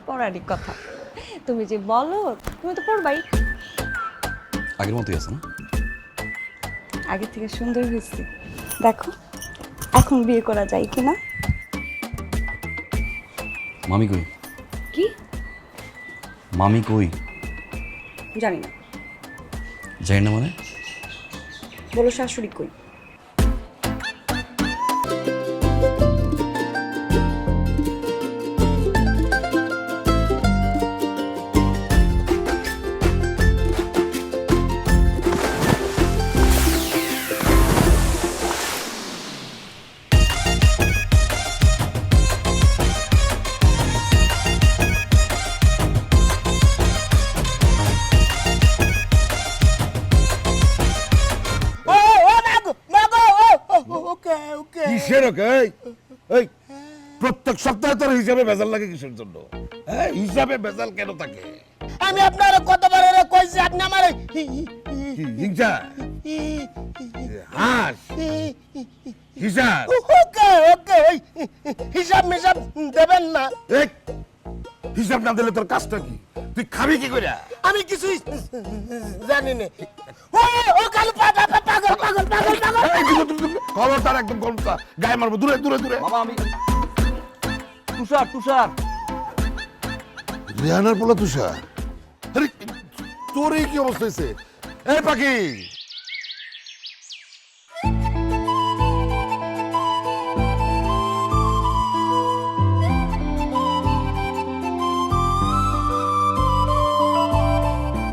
পড়ারই কথা। তুমি যে বলো, তুমি তো পড়বাই। আগের মতোই আছে না? আগে থেকে সুন্দর হয়েছে। দেখো এখন বিয়ে করা যায় কিনা। মামি কই? কি? মামি কই? জানি না। জানি না মানে? বলো শাশুড়ি কই? ওকে ওকে কিসের ওকে? এই প্রত্যেক সপ্তাহে তোর হিসাবে ভেজাল লাগে কিসের জন্য? হ্যাঁ, হিসাবে ভেজাল কেন থাকে? আমি আপনার কতবার কইছি আপনি আমার কি হিংসা? হাস হিসাব? ওকে ওকে ওই হিসাব মিসাব দেবেন না। এই, হিসাব না দিলে তোর কাজটা কি? তুই খাবি কি করে? আমি কিছুই জানি না। ও কাল পাগল পাগল পাগল পাগল খবরদার, একদম খবরদার, গায়ে মারবো, দূরে দূরে দূরে। মামা আমি তুষার তুষার। রিহানার পোলা তুষার? আরে তোর এই কি অবস্থা হয়েছে? এই পাখি,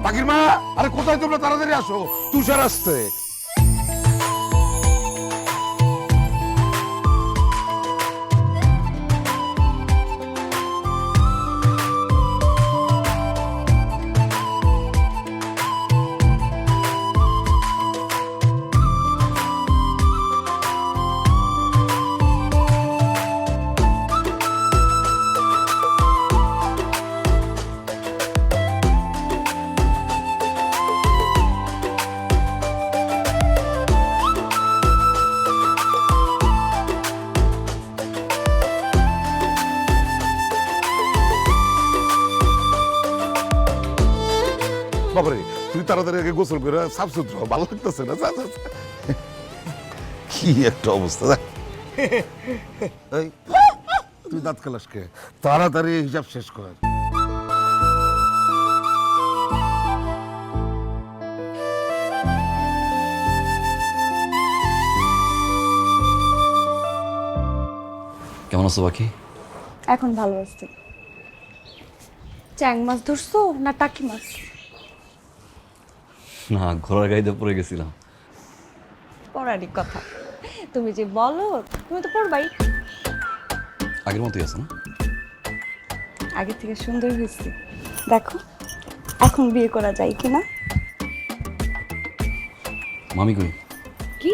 পাখির মা, আরে কোথায় তোমরা? তাড়াতাড়ি আসো, তুষার আসছে। বাবারে, তুই তাড়াতাড়ি আগে গোসল করে সাফ সুতরা হ, ভালো লাগতেছে না? যা, যা, যা। কি একটা অবস্থা! যা। এই, তুই দাঁত খালাস কে? তাড়াতাড়ি এই হিসাব শেষ কর। কেমন আছো বাকি? এখন ভালো আছি। চ্যাং মাছ ধরছো না টাকি মাছ? না, ঘোড়ার গাড়িতে পড়ে গেছিলাম। পড়ারই কথা। তুমি যে বলো, তুমি তো পড়বাই। আগের মতোই আছে না? আগে থেকে সুন্দর হয়েছে। দেখো এখন বিয়ে করা যায় কিনা। মামি কই? কি?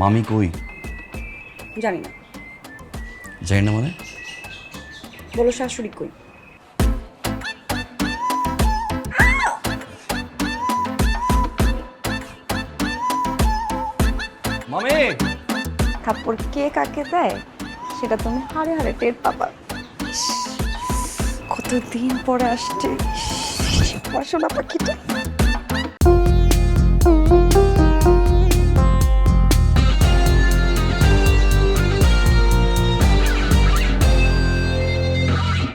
মামি কই? জানি না। জানি না মানে? বলো শাশুড়ি কই? মামি! থাপ্পড় কে কাকে দেয় সেটা তুমি হারে হারে টের পাবা। ইস, কতদিন পরে আসছে পড়াশোনা পাখিটা।